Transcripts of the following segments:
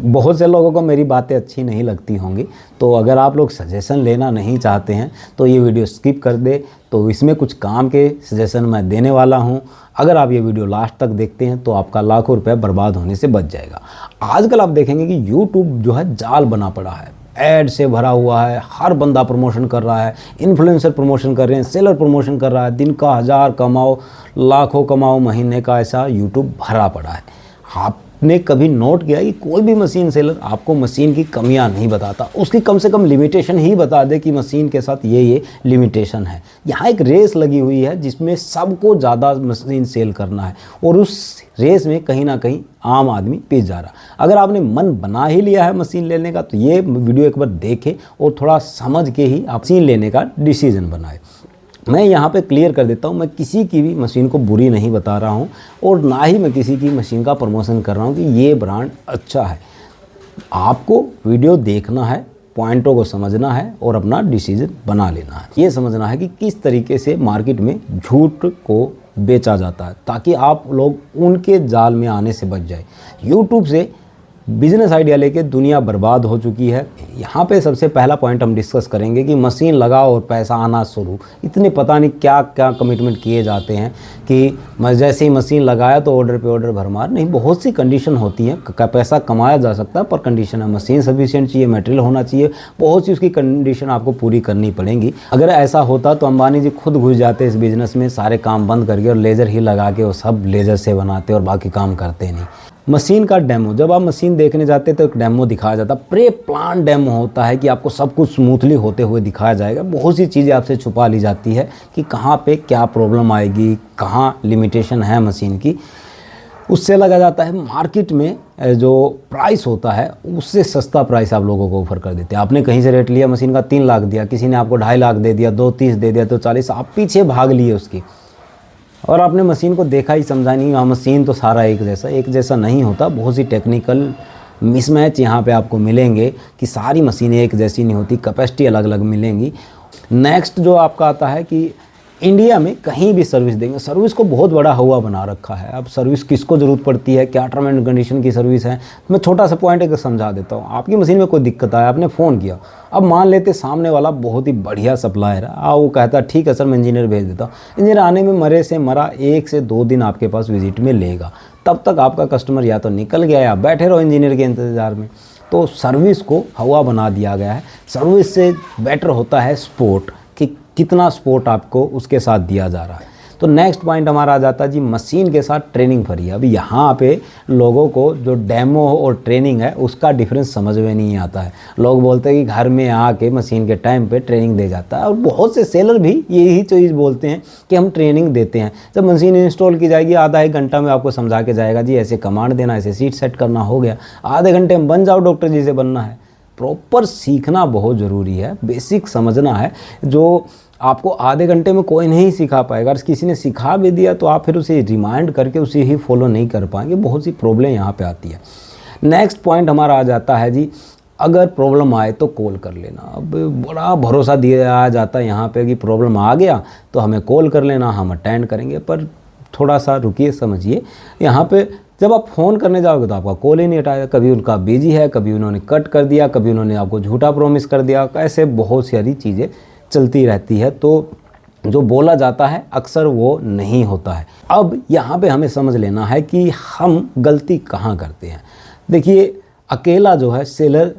बहुत से लोगों को मेरी बातें अच्छी नहीं लगती होंगी, तो अगर आप लोग सजेशन लेना नहीं चाहते हैं तो ये वीडियो स्किप कर दे। तो इसमें कुछ काम के सजेशन मैं देने वाला हूँ। अगर आप ये वीडियो लास्ट तक देखते हैं तो आपका लाखों रुपए बर्बाद होने से बच जाएगा। आजकल आप देखेंगे कि यूट्यूब जो है जाल बना पड़ा है, ऐड से भरा हुआ है। हर बंदा प्रमोशन कर रहा है, इन्फ्लुएंसर प्रमोशन कर रहे हैं, सेलर प्रमोशन कर रहा है। दिन का 1000 कमाओ, लाखों कमाओ, महीने का, ऐसा यूट्यूब भरा पड़ा है। आपने कभी नोट किया कि कोई भी मशीन सेलर आपको मशीन की कमियां नहीं बताता, उसकी कम से कम लिमिटेशन ही बता दे कि मशीन के साथ ये लिमिटेशन है। यहाँ एक रेस लगी हुई है जिसमें सबको ज़्यादा मशीन सेल करना है और उस रेस में कहीं ना कहीं आम आदमी पीछे जा रहा। अगर आपने मन बना ही लिया है मशीन लेने का तो ये वीडियो एक बार देखें और थोड़ा समझ के ही आप मशीन लेने का डिसीजन बनाए। मैं यहाँ पे क्लियर कर देता हूँ, मैं किसी की भी मशीन को बुरी नहीं बता रहा हूँ और ना ही मैं किसी की मशीन का प्रमोशन कर रहा हूँ कि ये ब्रांड अच्छा है। आपको वीडियो देखना है, पॉइंटों को समझना है और अपना डिसीजन बना लेना है। ये समझना है कि किस तरीके से मार्केट में झूठ को बेचा जाता है ताकि आप लोग उनके जाल में आने से बच जाए। यूट्यूब से बिजनेस आइडिया लेके दुनिया बर्बाद हो चुकी है। यहाँ पे सबसे पहला पॉइंट हम डिस्कस करेंगे कि मशीन लगाओ और पैसा आना शुरू। इतने पता नहीं क्या क्या कमिटमेंट किए जाते हैं कि जैसे ही मशीन लगाया तो ऑर्डर पे ऑर्डर भरमार। नहीं, बहुत सी कंडीशन होती है, पैसा कमाया जा सकता है पर कंडीशन है मशीन सफिशिएंट चाहिए, मटेरियल होना चाहिए, बहुत सी उसकी कंडीशन आपको पूरी करनी पड़ेंगी। अगर ऐसा होता तो अंबानी जी खुद घुस जाते इस बिज़नेस में, सारे काम बंद करके और लेज़र ही लगा के वो सब लेज़र से बनाते और बाकी काम करते नहीं। मशीन का डेमो, जब आप मशीन देखने जाते हैं तो एक डेमो दिखाया जाता है, प्री प्लान डेमो होता है कि आपको सब कुछ स्मूथली होते हुए दिखाया जाएगा। बहुत सी चीज़ें आपसे छुपा ली जाती है कि कहाँ पे क्या प्रॉब्लम आएगी, कहाँ लिमिटेशन है मशीन की। उससे लगा जाता है मार्केट में जो प्राइस होता है उससे सस्ता प्राइस आप लोगों को ऑफर कर देते हैं। आपने कहीं से रेट लिया मशीन का 3 लाख दिया, किसी ने आपको 2.5 लाख दे दिया, 2.30 दे दिया तो 40, आप पीछे भाग लिए उसकी और आपने मशीन को देखा ही समझा नहीं। वहाँ मशीन तो सारा एक जैसा नहीं होता, बहुत सी टेक्निकल मिसमैच यहाँ पे आपको मिलेंगे कि सारी मशीनें एक जैसी नहीं होती, कैपेसिटी अलग अलग मिलेंगी। नेक्स्ट जो आपका आता है कि इंडिया में कहीं भी सर्विस देंगे, सर्विस को बहुत बड़ा हवा बना रखा है। अब सर्विस किसको ज़रूरत पड़ती है, क्या टर्म एंड कंडीशन की सर्विस है। मैं छोटा सा पॉइंट एक समझा देता हूँ। आपकी मशीन में कोई दिक्कत आया, आपने फ़ोन किया, अब मान लेते सामने वाला बहुत ही बढ़िया सप्लायर है, वो कहता ठीक है सर मैं इंजीनियर भेज देता हूँ। इंजीनियर आने में मरे से मरा 1 से 2 दिन आपके पास विजिट में लेगा, तब तक आपका कस्टमर या तो निकल गया या बैठे रहो इंजीनियर के इंतज़ार में। तो सर्विस को हवा बना दिया गया है। सर्विस से बेटर होता है सपोर्ट, कि कितना सपोर्ट आपको उसके साथ दिया जा रहा है। तो नेक्स्ट पॉइंट हमारा आ जाता है जी मशीन के साथ ट्रेनिंग फ्री। अभी यहाँ पे लोगों को जो डेमो और ट्रेनिंग है उसका डिफरेंस समझ में नहीं आता है। लोग बोलते हैं कि घर में आके मशीन के टाइम पे ट्रेनिंग दे जाता है और बहुत से सेलर भी यही चीज़ बोलते हैं कि हम ट्रेनिंग देते हैं। जब मशीन इंस्टॉल की जाएगी आधा 1 घंटा में आपको समझा के जाएगा जी ऐसे कमांड देना, ऐसे सीट सेट करना, हो गया। आधे घंटे में बन जाओ डॉक्टर जी से बनना है। प्रॉपर सीखना बहुत ज़रूरी है, बेसिक समझना है जो आपको आधे घंटे में कोई नहीं सिखा पाएगा। अगर किसी ने सिखा भी दिया तो आप फिर उसे रिमाइंड करके उसे ही फॉलो नहीं कर पाएंगे। बहुत सी प्रॉब्लम यहाँ पे आती है। नेक्स्ट पॉइंट हमारा आ जाता है जी अगर प्रॉब्लम आए तो कॉल कर लेना। अब बड़ा भरोसा दिया जाता है यहाँ पे कि प्रॉब्लम आ गया तो हमें कॉल कर लेना, हम अटेंड करेंगे। पर थोड़ा सा रुकिए, समझिए। यहाँ पे जब आप फ़ोन करने जाओगे तो आपका कॉल ही नहीं उठाएगा। कभी उनका बिजी है, कभी उन्होंने कट कर दिया, कभी उन्होंने आपको झूठा प्रॉमिस कर दिया। ऐसे बहुत सारी चीज़ें चलती रहती है। तो जो बोला जाता है अक्सर वो नहीं होता है। अब यहाँ पे हमें समझ लेना है कि हम गलती कहाँ करते हैं। देखिए, अकेला जो है सेलर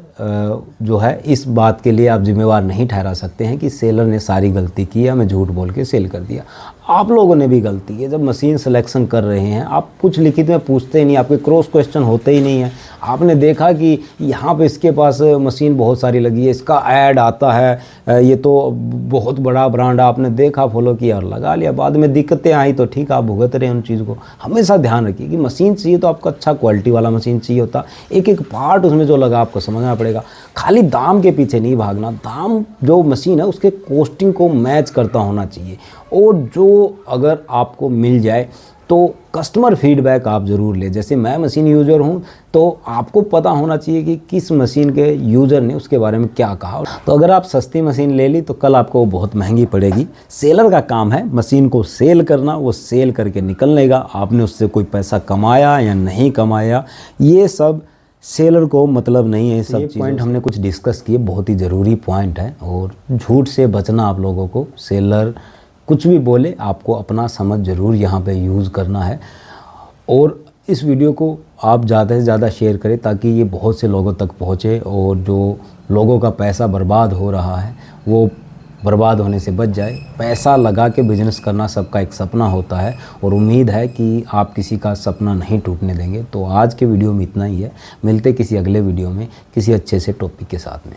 जो है इस बात के लिए आप जिम्मेवार नहीं ठहरा सकते हैं कि सेलर ने सारी गलती की, हमें झूठ बोल के सेल कर दिया। आप लोगों ने भी गलती है। जब मशीन सिलेक्शन कर रहे हैं आप कुछ लिखित में पूछते ही नहीं, आपके क्रॉस क्वेश्चन होते ही नहीं है। आपने देखा कि यहाँ पे इसके पास मशीन बहुत सारी लगी है, इसका ऐड आता है, ये तो बहुत बड़ा ब्रांड, आपने देखा, फॉलो किया और लगा लिया। बाद में दिक्कतें आई तो ठीक, आप भुगत रहे हैं उन चीज़ को। हमेशा ध्यान रखिए कि मशीन चाहिए तो आपको अच्छा क्वालिटी वाला मशीन चाहिए होता। एक एक पार्ट उसमें जो लगा आपको समझना पड़ेगा। खाली दाम के पीछे नहीं भागना। दाम जो मशीन है उसके कॉस्टिंग को मैच करता होना चाहिए और जो अगर आपको मिल जाए तो कस्टमर फीडबैक आप ज़रूर लें। जैसे मैं मशीन यूज़र हूँ तो आपको पता होना चाहिए कि किस मशीन के यूज़र ने उसके बारे में क्या कहा। तो अगर आप सस्ती मशीन ले ली तो कल आपको बहुत महंगी पड़ेगी। सेलर का काम है मशीन को सेल करना, वो सेल करके निकल लेगा। आपने उससे कोई पैसा कमाया या नहीं कमाया ये सब सेलर को मतलब नहीं है सब पॉइंट हमने कुछ डिस्कस किए, बहुत ही ज़रूरी पॉइंट है। और झूठ से बचना आप लोगों को, सेलर कुछ भी बोले आपको अपना समझ ज़रूर यहाँ पे यूज़ करना है। और इस वीडियो को आप ज़्यादा से ज़्यादा शेयर करें ताकि ये बहुत से लोगों तक पहुँचे और जो लोगों का पैसा बर्बाद हो रहा है वो बर्बाद होने से बच जाए। पैसा लगा के बिज़नेस करना सबका एक सपना होता है और उम्मीद है कि आप किसी का सपना नहीं टूटने देंगे। तो आज के वीडियो में इतना ही है, मिलते किसी अगले वीडियो में किसी अच्छे से टॉपिक के साथ में।